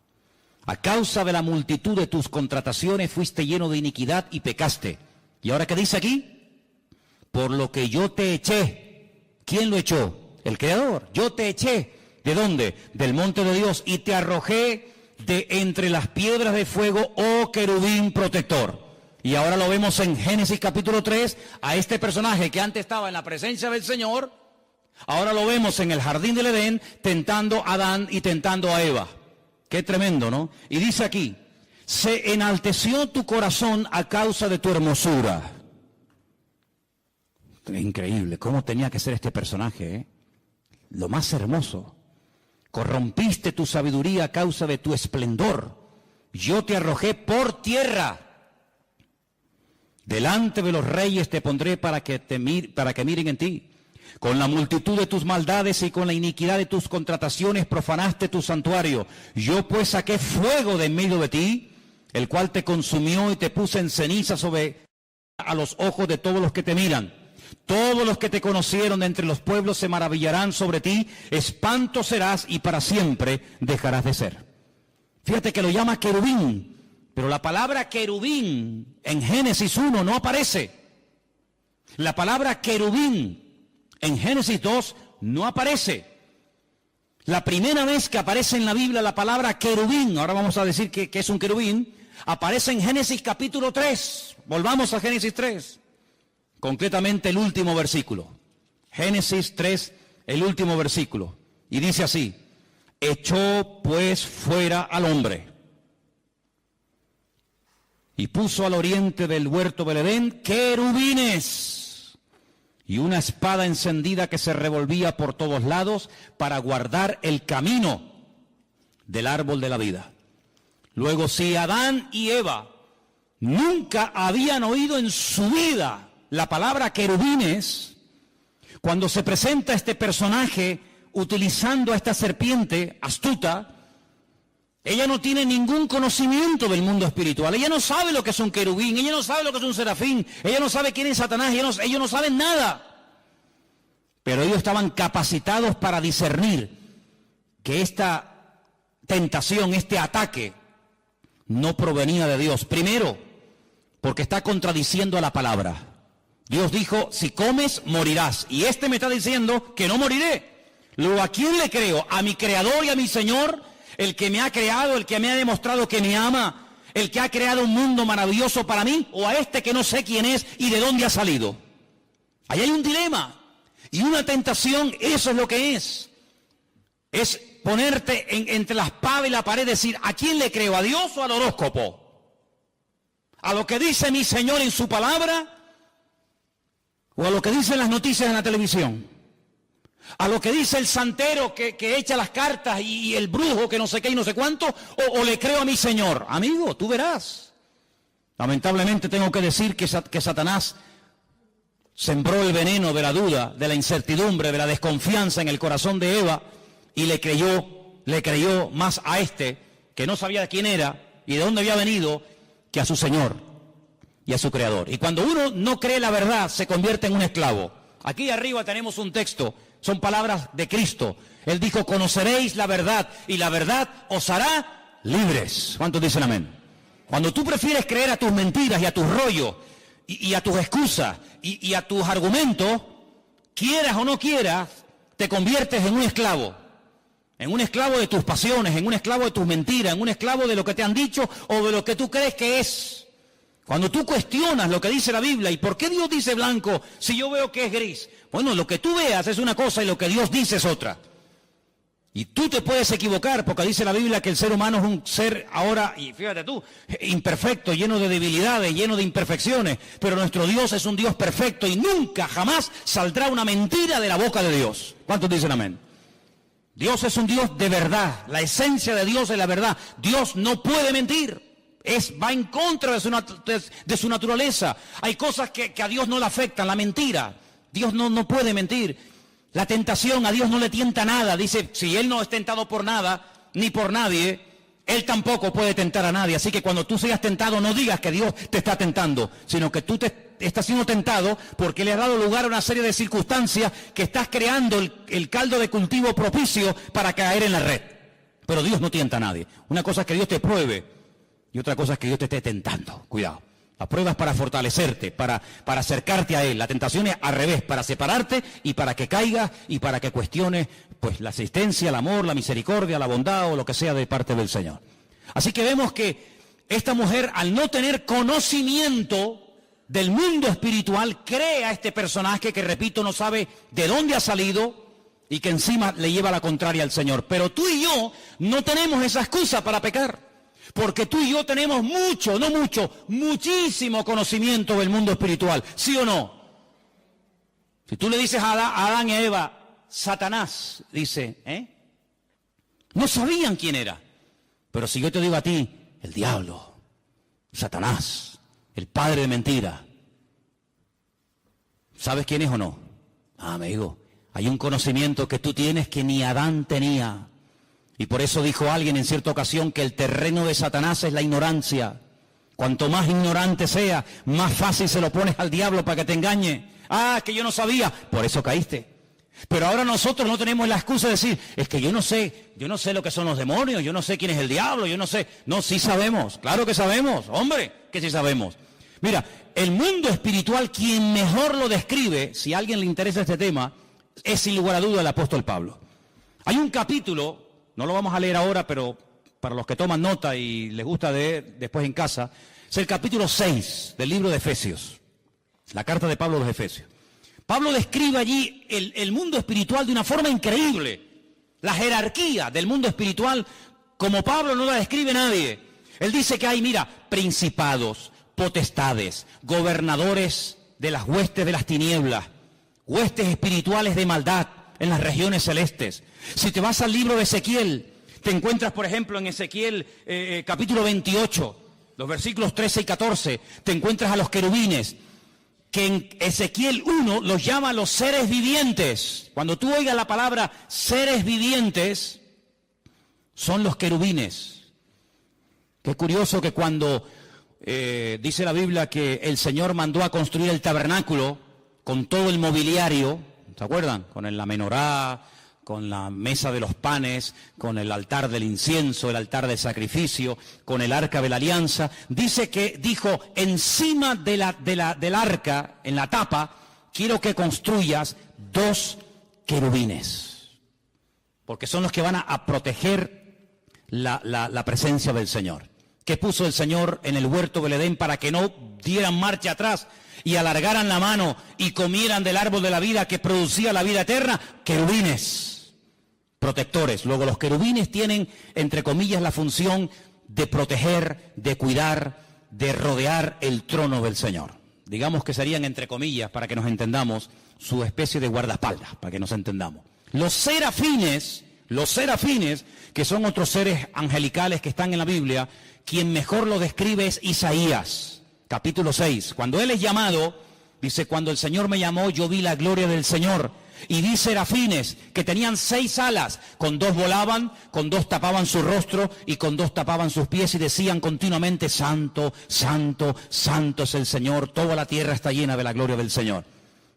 a causa de la multitud de tus contrataciones fuiste lleno de iniquidad y pecaste. ¿Y ahora qué dice aquí? Por lo que yo te eché. ¿Quién lo echó? El Creador. Yo te eché. ¿De dónde? Del monte de Dios. Y te arrojé de entre las piedras de fuego, oh querubín protector. Y ahora lo vemos en Génesis capítulo 3, a este personaje que antes estaba en la presencia del Señor, ahora lo vemos en el jardín del Edén, tentando a Adán y tentando a Eva. Qué tremendo, ¿no? Y dice aquí, se enalteció tu corazón a causa de tu hermosura. Increíble, cómo tenía que ser este personaje, ¿eh? Lo más hermoso. Corrompiste tu sabiduría a causa de tu esplendor. Yo te arrojé por tierra. Delante de los reyes te pondré para que miren en ti. Con la multitud de tus maldades y con la iniquidad de tus contrataciones profanaste tu santuario. Yo pues saqué fuego de en medio de ti, el cual te consumió y te puse en ceniza sobre a los ojos de todos los que te miran. Todos los que te conocieron de entre los pueblos se maravillarán sobre ti, espanto serás y para siempre dejarás de ser. Fíjate que lo llama querubín, pero la palabra querubín en Génesis 1 no aparece. La palabra querubín en Génesis 2 no aparece. La primera vez que aparece en la Biblia la palabra querubín, ahora vamos a decir que es un querubín, aparece en Génesis capítulo 3. Volvamos a Génesis 3. Concretamente el último versículo. Génesis 3, el último versículo. Y dice así, echó pues fuera al hombre y puso al oriente del huerto del Edén querubines y una espada encendida que se revolvía por todos lados para guardar el camino del árbol de la vida. Luego, si Adán y Eva nunca habían oído en su vida la palabra querubines, cuando se presenta este personaje utilizando a esta serpiente astuta, ella no tiene ningún conocimiento del mundo espiritual. Ella no sabe lo que es un querubín, ella no sabe lo que es un serafín, ella no sabe quién es Satanás, ellos no saben nada. Pero ellos estaban capacitados para discernir que esta tentación, este ataque, no provenía de Dios. Primero, porque está contradiciendo a la palabra. Dios dijo, si comes, morirás. Y este me está diciendo que no moriré. Luego, ¿a quién le creo? ¿A mi Creador y a mi Señor? El que me ha creado, el que me ha demostrado que me ama, el que ha creado un mundo maravilloso para mí, o a este que no sé quién es y de dónde ha salido. Ahí hay un dilema y una tentación, eso es lo que es. Es ponerte entre la espada y la pared, decir, ¿a quién le creo? ¿A Dios o al horóscopo? ¿A lo que dice mi Señor en su palabra? ¿O a lo que dicen las noticias en la televisión? ¿A lo que dice el santero que echa las cartas y el brujo que no sé qué y no sé cuánto? ¿O le creo a mi Señor? Amigo, tú verás. Lamentablemente tengo que decir que Satanás sembró el veneno de la duda, de la incertidumbre, de la desconfianza en el corazón de Eva y le creyó más a este que no sabía quién era y de dónde había venido que a su Señor y a su Creador. Y cuando uno no cree la verdad, se convierte en un esclavo. Aquí arriba tenemos un texto, son palabras de Cristo. Él dijo, conoceréis la verdad y la verdad os hará libres. ¿Cuántos dicen amén? Cuando tú prefieres creer a tus mentiras y a tus rollos y a tus excusas y a tus argumentos, quieras o no quieras, te conviertes en un esclavo. En un esclavo de tus pasiones, en un esclavo de tus mentiras, en un esclavo de lo que te han dicho o de lo que tú crees que es. Cuando tú cuestionas lo que dice la Biblia, ¿y por qué Dios dice blanco si yo veo que es gris? Bueno, lo que tú veas es una cosa y lo que Dios dice es otra. Y tú te puedes equivocar porque dice la Biblia que el ser humano es un ser ahora, y fíjate tú, imperfecto, lleno de debilidades, lleno de imperfecciones. Pero nuestro Dios es un Dios perfecto y nunca, jamás saldrá una mentira de la boca de Dios. ¿Cuántos dicen amén? Dios es un Dios de verdad. La esencia de Dios es la verdad. Dios no puede mentir. Va en contra de su naturaleza. Hay cosas que a Dios no le afectan. La mentira. Dios no puede mentir. La tentación, a Dios no le tienta nada. Dice, si Él no es tentado por nada, ni por nadie, Él tampoco puede tentar a nadie. Así que cuando tú seas tentado, no digas que Dios te está tentando, sino que tú estás siendo tentado porque le has dado lugar a una serie de circunstancias que estás creando el caldo de cultivo propicio para caer en la red. Pero Dios no tienta a nadie. Una cosa es que Dios te pruebe y otra cosa es que Dios te esté tentando. Cuidado. La prueba es para fortalecerte, para acercarte a Él. La tentación es al revés, para separarte y para que caigas y para que cuestiones pues la asistencia, el amor, la misericordia, la bondad o lo que sea de parte del Señor. Así que vemos que esta mujer, al no tener conocimiento del mundo espiritual, crea este personaje que, repito, no sabe de dónde ha salido y que encima le lleva la contraria al Señor. Pero tú y yo no tenemos esa excusa para pecar. Porque tú y yo tenemos muchísimo conocimiento del mundo espiritual, ¿sí o no? Si tú le dices a Adán y a Eva, Satanás, dice, no sabían quién era. Pero si yo te digo a ti, el diablo, Satanás, el padre de mentira, ¿sabes quién es o no? Amigo, hay un conocimiento que tú tienes que ni Adán tenía. Y por eso dijo alguien en cierta ocasión que el terreno de Satanás es la ignorancia. Cuanto más ignorante sea, más fácil se lo pones al diablo para que te engañe. Ah, que yo no sabía, por eso caíste. Pero ahora nosotros no tenemos la excusa de decir, es que yo no sé lo que son los demonios, yo no sé quién es el diablo, yo no sé. No, sí sabemos, claro que sabemos, hombre, que sí sabemos. Mira, el mundo espiritual, quien mejor lo describe, si a alguien le interesa este tema, es sin lugar a duda el apóstol Pablo. Hay un capítulo, no lo vamos a leer ahora, pero para los que toman nota y les gusta leer después en casa, es el capítulo 6 del libro de Efesios, la carta de Pablo a los Efesios. Pablo describe allí el mundo espiritual de una forma increíble. La jerarquía del mundo espiritual, como Pablo no la describe nadie. Él dice que hay, mira, principados, potestades, gobernadores de las huestes de las tinieblas, huestes espirituales de maldad en las regiones celestes. Si te vas al libro de Ezequiel, te encuentras, por ejemplo, en Ezequiel capítulo 28, los versículos 13 y 14, te encuentras a los querubines, que en Ezequiel 1 los llama los seres vivientes. Cuando tú oigas la palabra seres vivientes, son los querubines. Qué curioso que cuando dice la Biblia que el Señor mandó a construir el tabernáculo con todo el mobiliario, ¿se acuerdan? Con la menorá, con la mesa de los panes, con el altar del incienso, el altar del sacrificio, con el arca de la alianza. Dice que dijo, encima del arca, en la tapa, quiero que construyas 2 querubines, porque son los que van a proteger la presencia del Señor. ¿Qué puso el Señor en el huerto del Edén para que no dieran marcha atrás y alargaran la mano y comieran del árbol de la vida que producía la vida eterna? Querubines, protectores. Luego los querubines tienen, entre comillas, la función de proteger, de cuidar, de rodear el trono del Señor. Digamos que serían, entre comillas, para que nos entendamos, su especie de guardaespaldas, para que nos entendamos. Los serafines, que son otros seres angelicales que están en la Biblia, quien mejor lo describe es Isaías, capítulo 6. Cuando él es llamado, dice, cuando el Señor me llamó, yo vi la gloria del Señor. Y vi serafines que tenían 6 alas, con 2 volaban, con 2 tapaban su rostro y con 2 tapaban sus pies y decían continuamente, santo, santo, santo es el Señor, toda la tierra está llena de la gloria del Señor.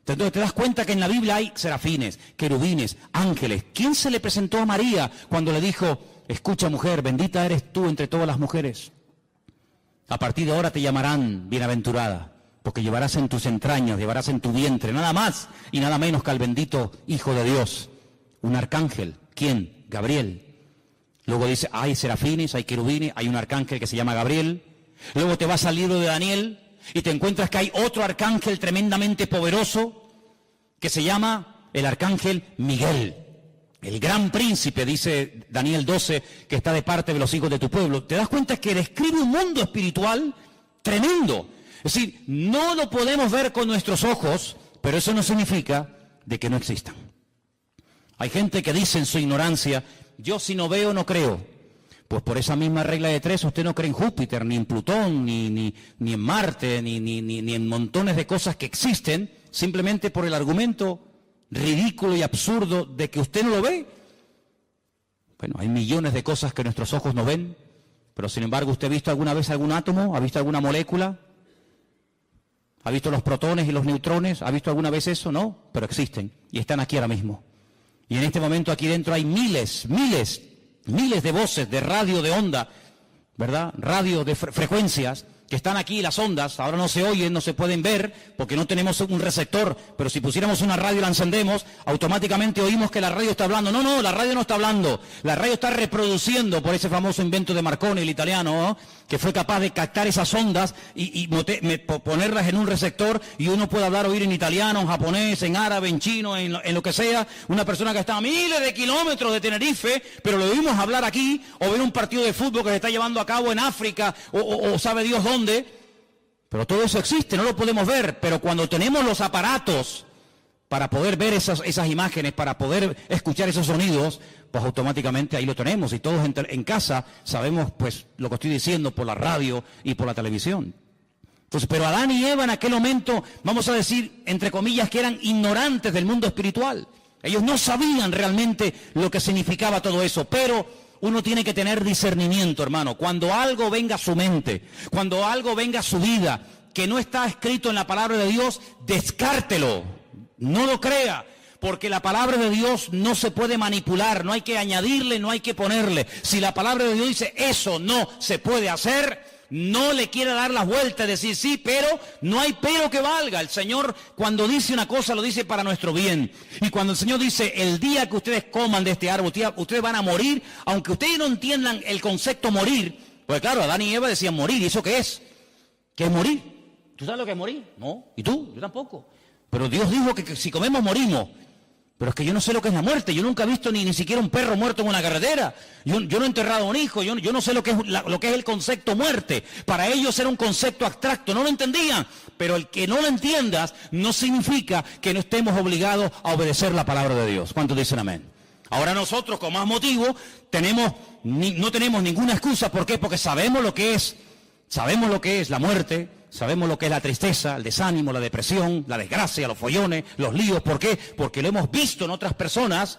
Entonces te das cuenta que en la Biblia hay serafines, querubines, ángeles. ¿Quién se le presentó a María cuando le dijo, escucha mujer, bendita eres tú entre todas las mujeres? A partir de ahora te llamarán bienaventurada, porque llevarás en tus entrañas, llevarás en tu vientre, nada más y nada menos que al bendito Hijo de Dios. Un arcángel. ¿Quién? Gabriel. Luego dice, hay serafines, hay querubines, hay un arcángel que se llama Gabriel. Luego te vas al libro de Daniel y te encuentras que hay otro arcángel tremendamente poderoso que se llama el arcángel Miguel. El gran príncipe, dice Daniel 12, que está de parte de los hijos de tu pueblo. Te das cuenta que describe un mundo espiritual tremendo. Es decir, no lo podemos ver con nuestros ojos, pero eso no significa de que no existan. Hay gente que dice en su ignorancia, yo si no veo no creo. Pues por esa misma regla de tres, usted no cree en Júpiter, ni en Plutón, ni en Marte, ni en montones de cosas que existen, simplemente por el argumento ridículo y absurdo de que usted no lo ve. Bueno, hay millones de cosas que nuestros ojos no ven, pero sin embargo, ¿usted ha visto alguna vez algún átomo? ¿Ha visto alguna molécula? ¿Ha visto los protones y los neutrones? ¿Ha visto alguna vez eso? No, pero existen y están aquí ahora mismo. Y en este momento aquí dentro hay miles de voces de radio de onda, ¿verdad? Radio de frecuencias que están aquí, las ondas, ahora no se oyen, no se pueden ver, porque no tenemos un receptor, pero si pusiéramos una radio y la encendemos, automáticamente oímos que la radio está hablando. No, la radio no está hablando, la radio está reproduciendo por ese famoso invento de Marconi, el italiano, ¿no? Que fue capaz de captar esas ondas y ponerlas en un receptor y uno puede hablar, oír en italiano, en japonés, en árabe, en chino, en lo que sea, una persona que está a miles de kilómetros de Tenerife, pero lo oímos hablar aquí, o ver un partido de fútbol que se está llevando a cabo en África, o sabe Dios dónde. Pero todo eso existe, no lo podemos ver, pero cuando tenemos los aparatos para poder ver esas imágenes, para poder escuchar esos sonidos, pues automáticamente ahí lo tenemos y todos en casa sabemos pues lo que estoy diciendo por la radio y por la televisión. Entonces, pero Adán y Eva en aquel momento, vamos a decir, entre comillas, que eran ignorantes del mundo espiritual. Ellos no sabían realmente lo que significaba todo eso, pero uno tiene que tener discernimiento, hermano. Cuando algo venga a su mente, cuando algo venga a su vida, que no está escrito en la palabra de Dios, descártelo, no lo crea, porque la palabra de Dios no se puede manipular, no hay que añadirle, no hay que ponerle. Si la palabra de Dios dice, eso no se puede hacer, no le quiere dar las vueltas, decir sí, pero no hay pero que valga. El Señor cuando dice una cosa lo dice para nuestro bien. Y cuando el Señor dice, el día que ustedes coman de este árbol, ustedes van a morir, aunque ustedes no entiendan el concepto morir, pues claro, Adán y Eva decían morir, ¿y eso qué es? ¿Qué es morir? ¿Tú sabes lo que es morir? No. ¿Y tú? Yo tampoco. Pero Dios dijo que si comemos morimos. Pero es que yo no sé lo que es la muerte, yo nunca he visto ni siquiera un perro muerto en una carretera, yo no he enterrado a un hijo, yo no sé lo que es el concepto muerte. Para ellos era un concepto abstracto, no lo entendían, pero el que no lo entiendas no significa que no estemos obligados a obedecer la palabra de Dios. ¿Cuántos dicen amén? Ahora nosotros con más motivo no tenemos ninguna excusa. ¿Por qué? Porque sabemos lo que es la muerte. Sabemos lo que es la tristeza, el desánimo, la depresión, la desgracia, los follones, los líos. ¿Por qué? Porque lo hemos visto en otras personas.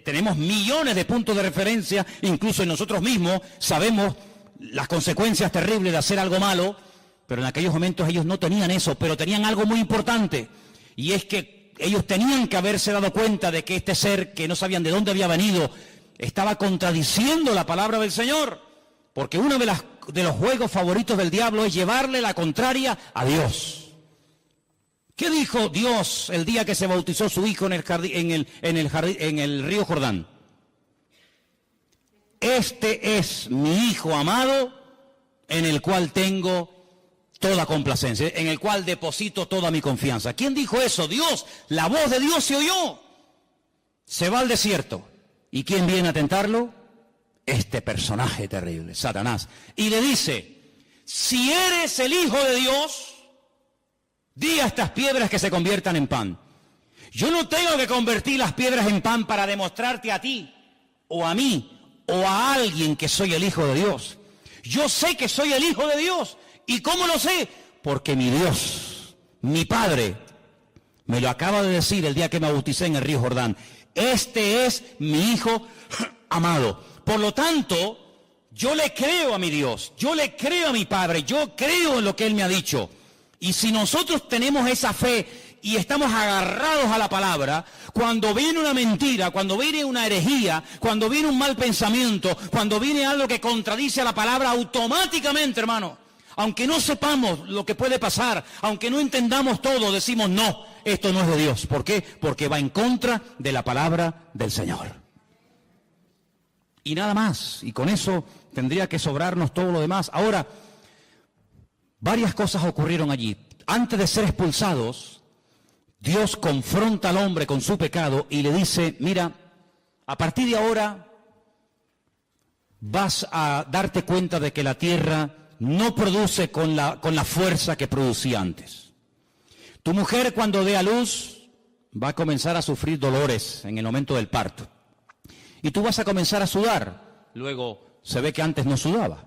Tenemos millones de puntos de referencia, incluso en nosotros mismos. Sabemos las consecuencias terribles de hacer algo malo, pero en aquellos momentos ellos no tenían eso, pero tenían algo muy importante. Y es que ellos tenían que haberse dado cuenta de que este ser, que no sabían de dónde había venido, estaba contradiciendo la palabra del Señor. Porque uno de los juegos favoritos del diablo es llevarle la contraria a Dios. ¿Qué dijo Dios el día que se bautizó su hijo en el río Jordán? Este es mi hijo amado, en el cual tengo toda complacencia, en el cual deposito toda mi confianza. ¿Quién dijo eso? Dios. La voz de Dios se oyó. Se va al desierto. ¿Y quién viene a tentarlo? Este personaje terrible, Satanás. Y le dice, si eres el Hijo de Dios, di a estas piedras que se conviertan en pan. Yo no tengo que convertir las piedras en pan para demostrarte a ti, o a mí, o a alguien que soy el Hijo de Dios. Yo sé que soy el Hijo de Dios. ¿Y cómo lo sé? Porque mi Dios, mi Padre, me lo acaba de decir el día que me bauticé en el río Jordán. Este es mi Hijo amado. Por lo tanto, yo le creo a mi Dios, yo le creo a mi Padre, yo creo en lo que Él me ha dicho. Y si nosotros tenemos esa fe y estamos agarrados a la palabra, cuando viene una mentira, cuando viene una herejía, cuando viene un mal pensamiento, cuando viene algo que contradice a la palabra, automáticamente, hermano, aunque no sepamos lo que puede pasar, aunque no entendamos todo, decimos no, esto no es de Dios. ¿Por qué? Porque va en contra de la palabra del Señor. Y nada más, y con eso tendría que sobrarnos todo lo demás. Ahora, varias cosas ocurrieron allí. Antes de ser expulsados, Dios confronta al hombre con su pecado y le dice, mira, a partir de ahora vas a darte cuenta de que la tierra no produce con la fuerza que producía antes. Tu mujer, cuando dé a luz, va a comenzar a sufrir dolores en el momento del parto. Y tú vas a comenzar a sudar. Luego se ve que antes no sudaba.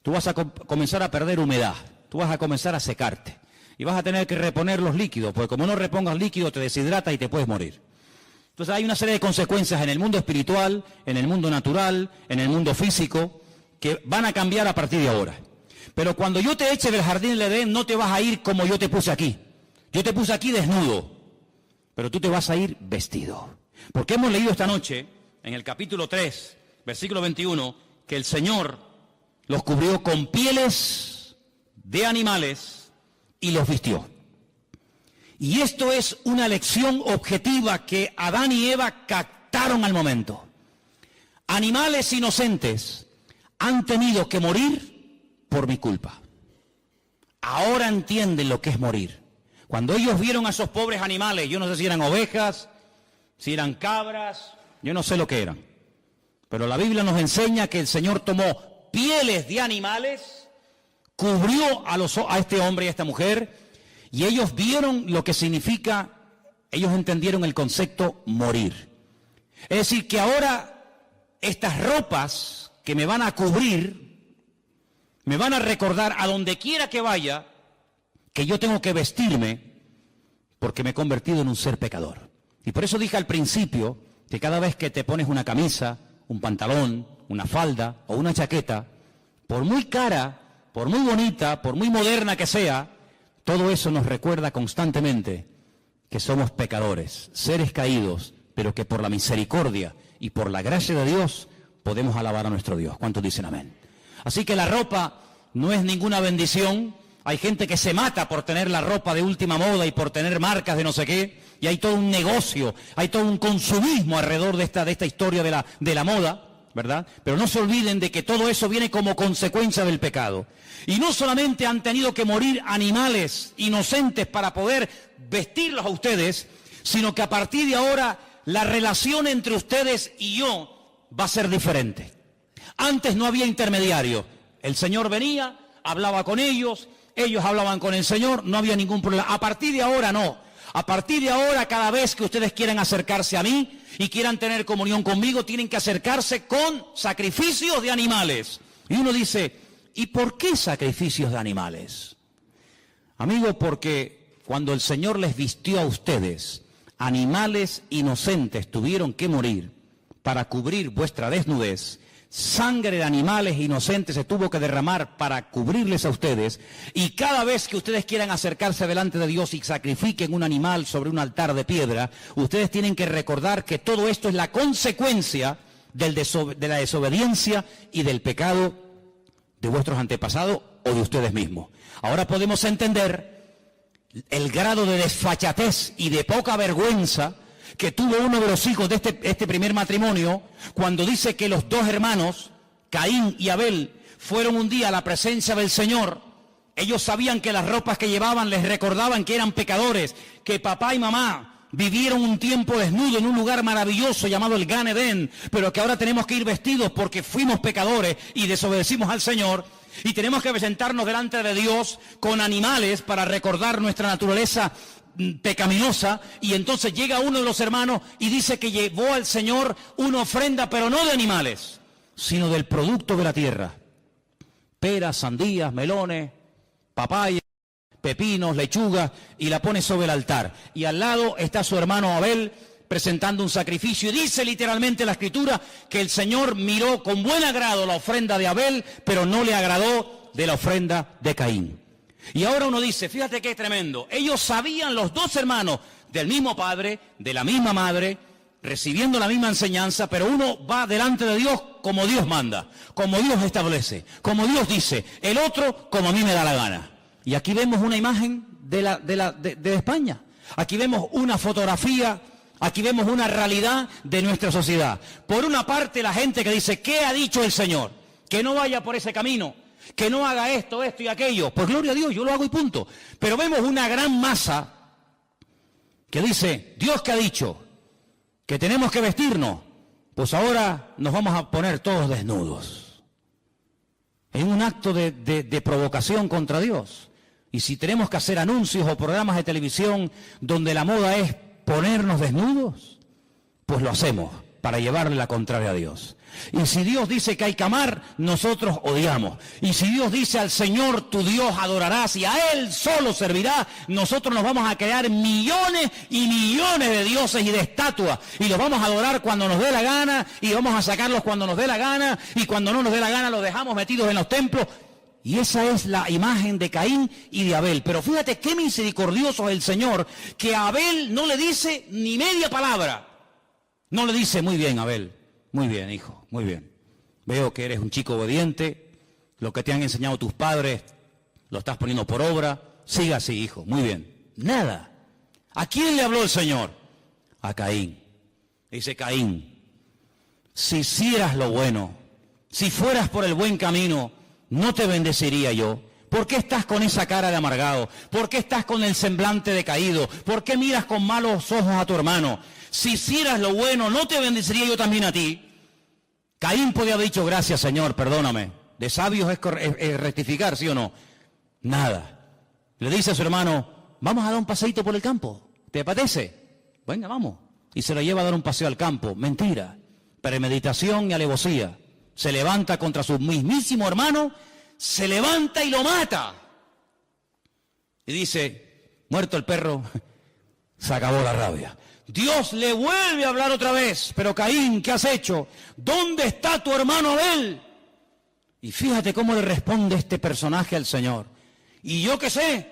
Tú vas a comenzar a perder humedad. Tú vas a comenzar a secarte. Y vas a tener que reponer los líquidos, porque como no repongas líquido te deshidrata y te puedes morir. Entonces hay una serie de consecuencias en el mundo espiritual, en el mundo natural, en el mundo físico, que van a cambiar a partir de ahora. Pero cuando yo te eche del jardín del Edén, no te vas a ir como yo te puse aquí. Yo te puse aquí desnudo, pero tú te vas a ir vestido. Porque hemos leído esta noche, en el capítulo 3, versículo 21, que el Señor los cubrió con pieles de animales y los vistió. Y esto es una lección objetiva que Adán y Eva captaron al momento. Animales inocentes han tenido que morir por mi culpa. Ahora entienden lo que es morir. Cuando ellos vieron a esos pobres animales, yo no sé si eran ovejas, si eran cabras, yo no sé lo que eran. Pero la Biblia nos enseña que el Señor tomó pieles de animales, cubrió a este hombre y a esta mujer, y ellos vieron lo que significa, ellos entendieron el concepto morir. Es decir, que ahora estas ropas que me van a cubrir, me van a recordar a donde quiera que vaya, que yo tengo que vestirme porque me he convertido en un ser pecador. Y por eso dije al principio que cada vez que te pones una camisa, un pantalón, una falda o una chaqueta, por muy cara, por muy bonita, por muy moderna que sea, todo eso nos recuerda constantemente que somos pecadores, seres caídos, pero que por la misericordia y por la gracia de Dios podemos alabar a nuestro Dios. ¿Cuántos dicen amén? Así que la ropa no es ninguna bendición. Hay gente que se mata por tener la ropa de última moda y por tener marcas de no sé qué, y hay todo un negocio, hay todo un consumismo alrededor de esta historia de la moda, ¿verdad? Pero no se olviden de que todo eso viene como consecuencia del pecado. Y no solamente han tenido que morir animales inocentes para poder vestirlos a ustedes, sino que a partir de ahora la relación entre ustedes y yo va a ser diferente. Antes no había intermediario. El Señor venía, hablaba con ellos hablaban con el Señor, no había ningún problema. A partir de ahora no. A partir de ahora, cada vez que ustedes quieran acercarse a mí y quieran tener comunión conmigo, tienen que acercarse con sacrificios de animales. Y uno dice, ¿y por qué sacrificios de animales? Amigo, porque cuando el Señor les vistió a ustedes, animales inocentes tuvieron que morir para cubrir vuestra desnudez. Sangre de animales inocentes se tuvo que derramar para cubrirles a ustedes, y cada vez que ustedes quieran acercarse delante de Dios y sacrifiquen un animal sobre un altar de piedra, ustedes tienen que recordar que todo esto es la consecuencia de la desobediencia y del pecado de vuestros antepasados o de ustedes mismos. Ahora podemos entender el grado de desfachatez y de poca vergüenza que tuvo uno de los hijos de este primer matrimonio, cuando dice que los dos hermanos, Caín y Abel, fueron un día a la presencia del Señor. Ellos sabían que las ropas que llevaban les recordaban que eran pecadores, que papá y mamá vivieron un tiempo desnudo en un lugar maravilloso llamado el Gan Edén, pero que ahora tenemos que ir vestidos porque fuimos pecadores y desobedecimos al Señor, y tenemos que presentarnos delante de Dios con animales para recordar nuestra naturaleza pecaminosa. Y entonces llega uno de los hermanos y dice que llevó al Señor una ofrenda, pero no de animales, sino del producto de la tierra: peras, sandías, melones, papayas, pepinos, lechugas, y la pone sobre el altar. Y al lado está su hermano Abel presentando un sacrificio, y dice literalmente la Escritura que el Señor miró con buen agrado la ofrenda de Abel, pero no le agradó de la ofrenda de Caín. Y ahora uno dice, fíjate qué tremendo, ellos sabían, los dos hermanos, del mismo padre, de la misma madre, recibiendo la misma enseñanza, pero uno va delante de Dios como Dios manda, como Dios establece, como Dios dice, el otro como a mí me da la gana. Y aquí vemos una imagen de España, aquí vemos una fotografía, aquí vemos una realidad de nuestra sociedad. Por una parte la gente que dice, ¿qué ha dicho el Señor? Que no vaya por ese camino, que no haga esto, esto y aquello. Pues gloria a Dios, yo lo hago y punto. Pero vemos una gran masa que dice, Dios que ha dicho que tenemos que vestirnos, pues ahora nos vamos a poner todos desnudos. En un acto de provocación contra Dios. Y si tenemos que hacer anuncios o programas de televisión donde la moda es ponernos desnudos, pues lo hacemos para llevarle la contraria a Dios. Y si Dios dice que hay que amar, nosotros odiamos. Y si Dios dice al Señor tu Dios adorarás y a Él solo servirás, nosotros nos vamos a crear millones y millones de dioses y de estatuas. Y los vamos a adorar cuando nos dé la gana, y vamos a sacarlos cuando nos dé la gana, y cuando no nos dé la gana los dejamos metidos en los templos. Y esa es la imagen de Caín y de Abel. Pero fíjate qué misericordioso es el Señor, que a Abel no le dice ni media palabra. No le dice, muy bien, Abel, muy bien, hijo, muy bien. Veo que eres un chico obediente, lo que te han enseñado tus padres lo estás poniendo por obra, siga así, hijo, muy bien. Nada. ¿A quién le habló el Señor? A Caín. Dice Caín, si hicieras lo bueno, si fueras por el buen camino, ¿no te bendeciría yo? ¿Por qué estás con esa cara de amargado? ¿Por qué estás con el semblante decaído? ¿Por qué miras con malos ojos a tu hermano? Si hicieras lo bueno, ¿no te bendeciría yo también a ti? Caín podía haber dicho, gracias Señor, perdóname. De sabios es rectificar, ¿sí o no? Nada. Le dice a su hermano, vamos a dar un paseíto por el campo. ¿Te apetece? Venga, vamos. Y se lo lleva a dar un paseo al campo. Mentira. Premeditación y alevosía. Se levanta contra su mismísimo hermano, se levanta y lo mata. Y dice, muerto el perro, se acabó la rabia. Dios le vuelve a hablar otra vez, pero Caín, ¿qué has hecho? ¿Dónde está tu hermano Abel? Y fíjate cómo le responde este personaje al Señor. ¿Y yo qué sé?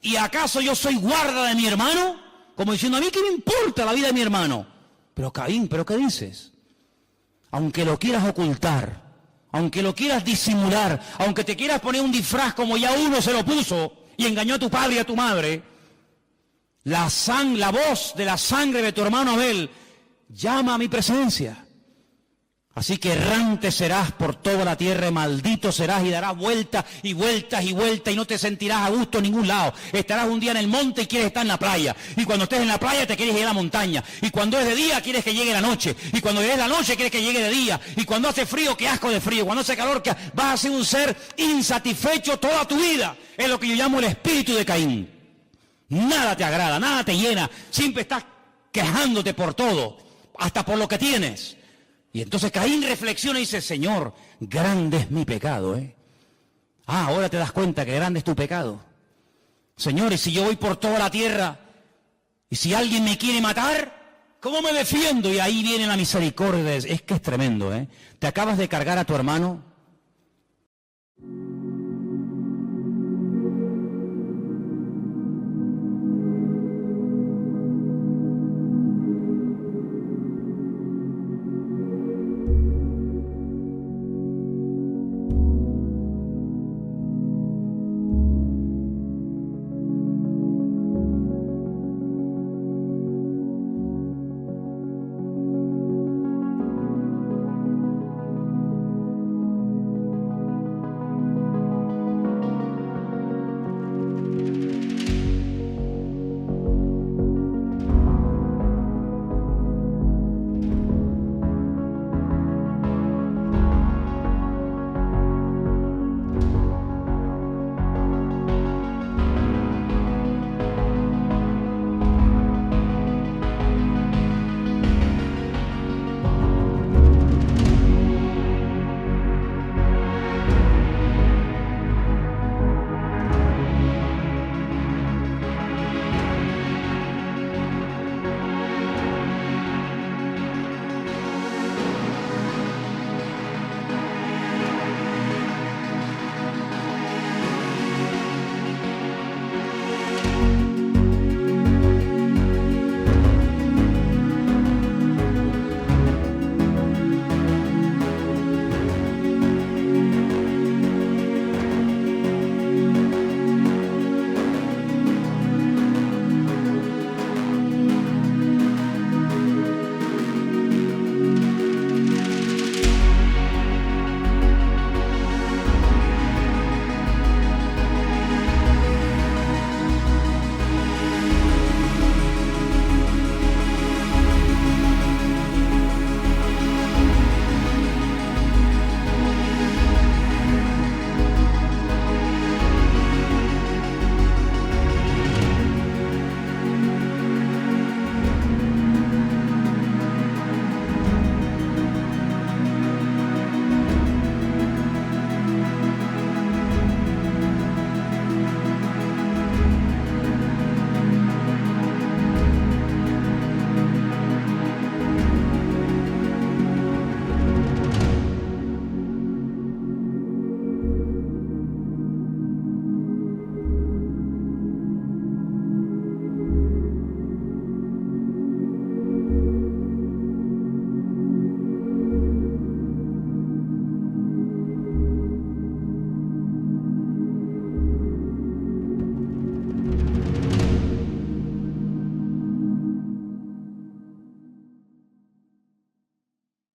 ¿Y acaso yo soy guarda de mi hermano? Como diciendo, ¿a mí qué me importa la vida de mi hermano? Pero Caín, ¿pero qué dices? Aunque lo quieras ocultar, aunque lo quieras disimular, aunque te quieras poner un disfraz como ya uno se lo puso y engañó a tu padre y a tu madre, la voz de la sangre de tu hermano Abel llama a mi presencia. Así que errante serás por toda la tierra, maldito serás y darás vueltas y vueltas y vueltas y no te sentirás a gusto en ningún lado. Estarás un día en el monte y quieres estar en la playa. Y cuando estés en la playa te quieres ir a la montaña. Y cuando es de día quieres que llegue la noche. Y cuando es la noche quieres que llegue de día. Y cuando hace frío, qué asco de frío. Cuando hace calor, vas a ser un ser insatisfecho toda tu vida. Es lo que yo llamo el espíritu de Caín. Nada te agrada, nada te llena. Siempre estás quejándote por todo, hasta por lo que tienes. Y entonces Caín reflexiona y dice, Señor, grande es mi pecado, ahora te das cuenta que grande es tu pecado. Señor, y si yo voy por toda la tierra, y si alguien me quiere matar, ¿cómo me defiendo? Y ahí viene la misericordia. Es que es tremendo, Te acabas de cargar a tu hermano.